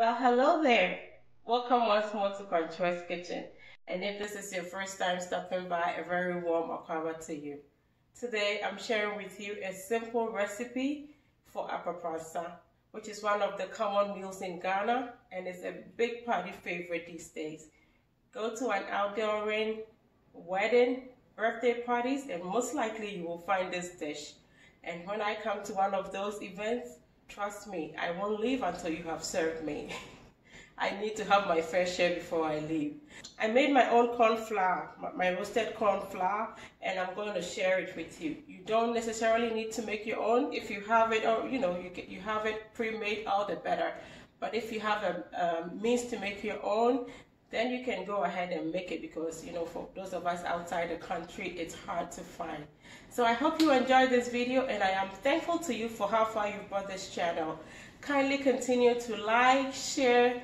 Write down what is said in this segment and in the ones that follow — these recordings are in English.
Well, hello there. Welcome once more to Controls Kitchen. And if this is your first time stopping by, a very warm welcome to you. Today, I'm sharing with you a simple recipe for Apapransa, which is one of the common meals in Ghana and is a big party favorite these days. Go to an outdooring, wedding, birthday parties, and most likely you will find this dish. And when I come to one of those events, trust me, I won't leave until you have served me. I need to have my fair share before I leave. I made my own corn flour, my roasted corn flour, and I'm going to share it with you. You don't necessarily need to make your own. If you have it, or you have it pre-made, all the better. But if you have a means to make your own, then you can go ahead and make it because, for those of us outside the country, it's hard to find. So I hope you enjoyed this video, and I am thankful to you for how far you've brought this channel. Kindly continue to like, share,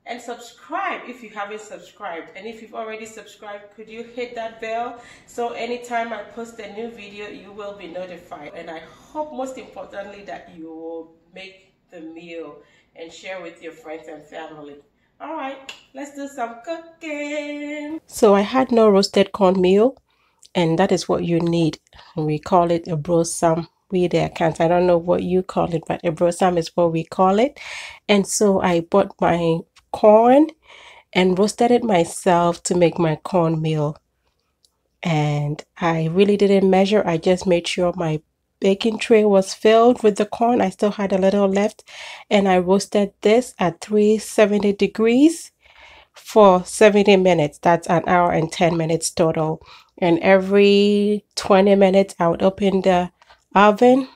and subscribe if you haven't subscribed. And if you've already subscribed, could you hit that bell so anytime I post a new video, you will be notified. And I hope most importantly that you will make the meal and share with your friends and family. All right, let's do some cooking. So I had no roasted cornmeal, and that is what you need. We call it aburosam. We there can't. I don't know what you call it, but aburosam is what we call it. And so I bought my corn and roasted it myself to make my cornmeal. And I really didn't measure. I just made sure my baking tray was filled with the corn. I still had a little left, and I roasted this at 370 degrees for 70 minutes. That's an hour and 10 minutes total. And every 20 minutes I would open the oven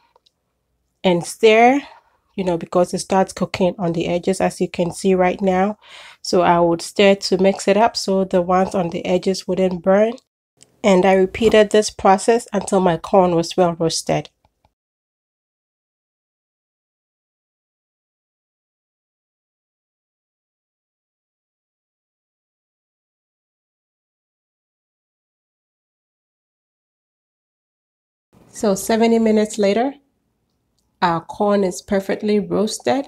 and stir, because it starts cooking on the edges, as you can see right now. So I would stir to mix it up so the ones on the edges wouldn't burn. And I repeated this process until my corn was well roasted. So 70 minutes later, our corn is perfectly roasted.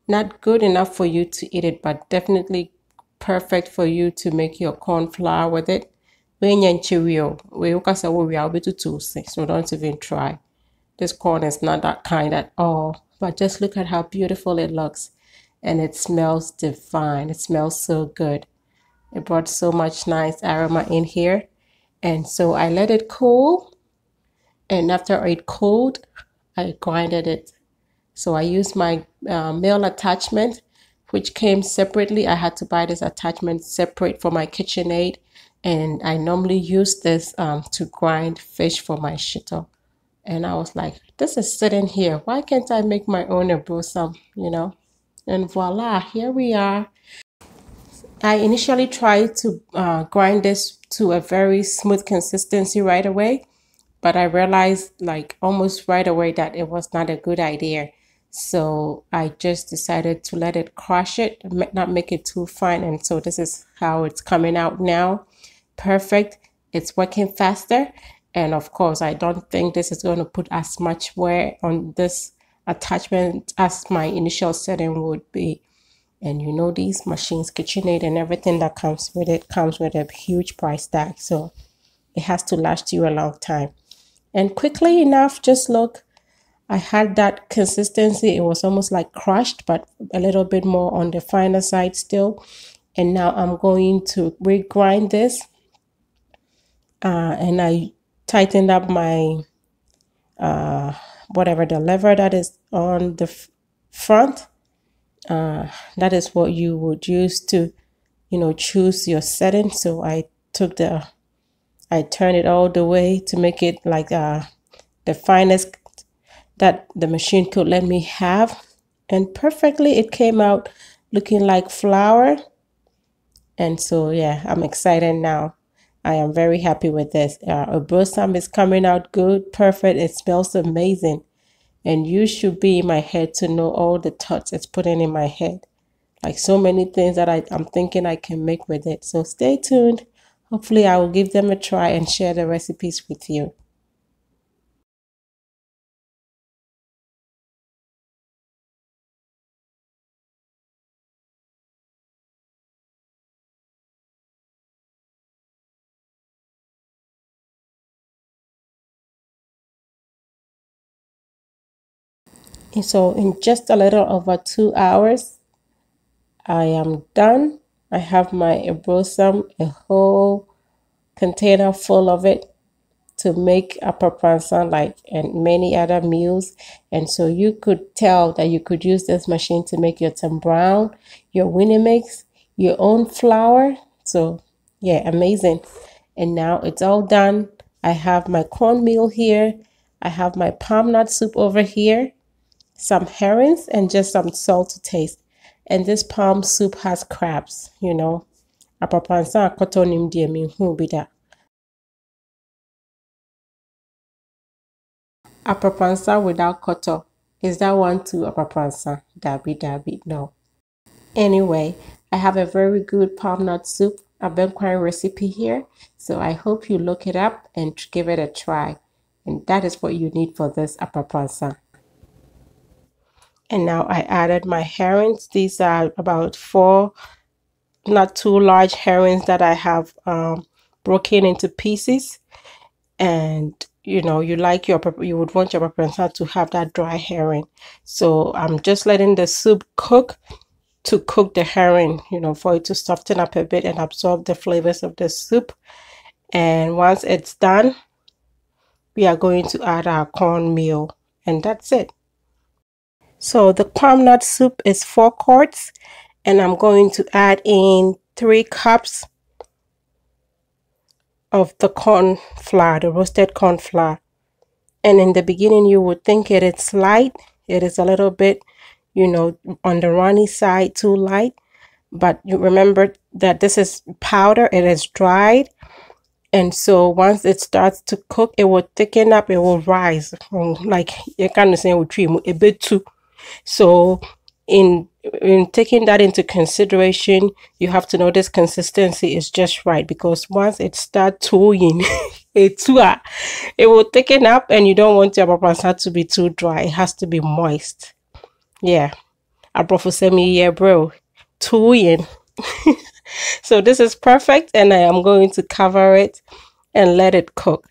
Not good enough for you to eat it, but definitely perfect for you to make your corn flour with it. So don't even try. This corn is not that kind at all. But just look at how beautiful it looks. And it smells divine. It smells so good. It brought so much nice aroma in here. And so I let it cool. And after it cooled, I grinded it. So I used my meal attachment, which came separately. I had to buy this attachment separate for my Kitchenaid. And I normally use this to grind fish for my shito. And I was like, this is sitting here. Why can't I make my own aburosam, And voila, here we are. I initially tried to grind this to a very smooth consistency right away, but I realized like almost right away that it was not a good idea. So I just decided to let it crush it, not make it too fine. And so this is how it's coming out now. Perfect. It's working faster. And of course, I don't think this is going to put as much wear on this attachment as my initial setting would be. And these machines, Kitchenaid and everything that comes with it comes with a huge price tag. So it has to last you a long time. And quickly enough, just look, I had that consistency. It was almost like crushed, but a little bit more on the finer side still. And now I'm going to regrind this. And I tightened up my, whatever the lever that is on the front. That is what you would use to, choose your setting. So I turned it all the way to make it like the finest that the machine could let me have. And perfectly, it came out looking like flour. And so, yeah, I'm excited now. I am very happy with this. Aburosam is coming out good, perfect. It smells amazing. And you should be in my head to know all the thoughts it's putting in my head. Like so many things that I'm thinking I can make with it. So stay tuned. Hopefully I will give them a try and share the recipes with you. And so in just a little over 2 hours, I am done. I have my aburosam, a whole container full of it, to make aparansa like and many other meals. And so you could tell that you could use this machine to make your Tim Brown, your Winnie mix, your own flour. So yeah, amazing. And now it's all done. I have my cornmeal here. I have my palm nut soup over here, some herrings, and just some salt to taste. And this palm soup has crabs, you know. Apapransa kotonim die mi hu bi da. Apapransa without koto. Is that one too apapransa? Dabi dabi, no. Anyway, I have a very good palm nut soup, a benquine recipe here. So I hope you look it up and give it a try. And that is what you need for this apapransa. And now I added my herrings. These are about 4 not too large herrings that I have broken into pieces. And you know, you would want your aparansa to have that dry herring. So I'm just letting the soup cook to cook the herring, you know, for it to soften up a bit and absorb the flavors of the soup. And once it's done, we are going to add our cornmeal, and that's it. So the palm nut soup is 4 quarts, and I'm going to add in 3 cups of the corn flour, the roasted corn flour. And in the beginning, you would think it is light. It is a little bit, you know, on the runny side, too light. But you remember that this is powder. It is dried. And so once it starts to cook, it will thicken up. It will rise. Like you can say a bit too. So in taking that into consideration, you have to know this consistency is just right, because once it starts toying, it will thicken up, and you don't want your aparansa to be too dry. It has to be moist. Yeah, abrofosemi yeah, bro, toying. So this is perfect, and I am going to cover it and let it cook,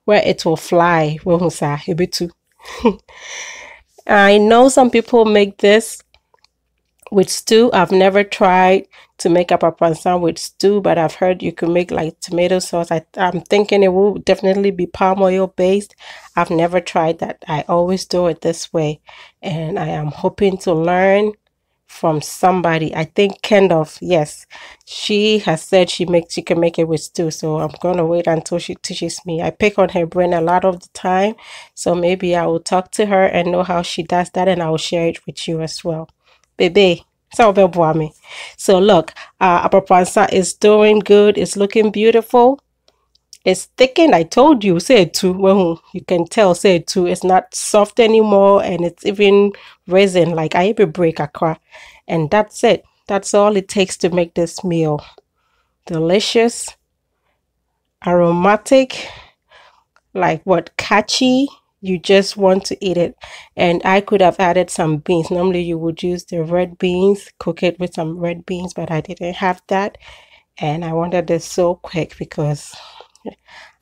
where it will fly. A bit too. I know some people make this with stew. I've never tried to make up a aparansa with stew, but I've heard you can make like tomato sauce. I'm thinking it will definitely be palm oil based. I've never tried that. I always do it this way, and I am hoping to learn from somebody. I think Kendall, yes, she has said she can make it with stew, so I'm gonna wait until she teaches me. I pick on her brain a lot of the time, so maybe I will talk to her and know how she does that, and I will share it with you as well. Baby, so look, aparansa is doing good. It's looking beautiful. It's thickened. I told you, say it too. Well, you can tell, say it too. It's not soft anymore, and it's even risen. Like I even break a car. And that's it. That's all it takes to make this meal. Delicious, aromatic, like what, catchy. You just want to eat it. And I could have added some beans. Normally you would use the red beans, cook it with some red beans, but I didn't have that. And I wanted this so quick because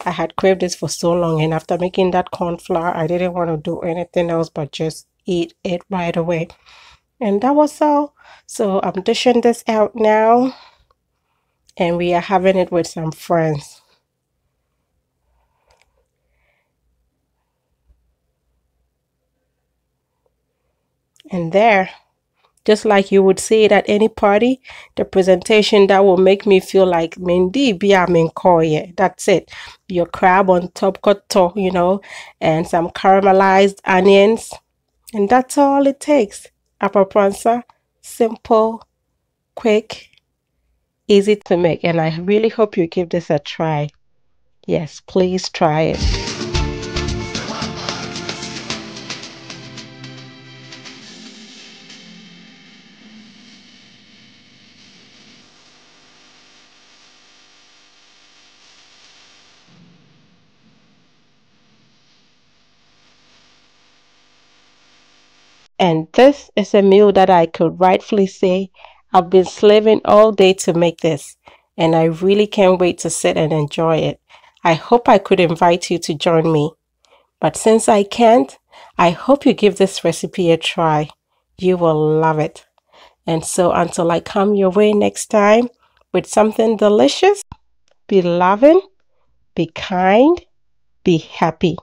I had craved this for so long, and after making that corn flour, I didn't want to do anything else but just eat it right away. And that was all. So I'm dishing this out now, and we are having it with some friends. And there, just like you would see it at any party, the presentation that will make me feel like Mendi Bia Minkoye. That's it. Your crab on top koto, you know, and some caramelized onions. And that's all it takes. Apapransa, simple, quick, easy to make. And I really hope you give this a try. Yes, please try it. And this is a meal that I could rightfully say I've been slaving all day to make this, and I really can't wait to sit and enjoy it. I hope I could invite you to join me, but since I can't, I hope you give this recipe a try. You will love it. And so until I come your way next time with something delicious, be loving, be kind, be happy.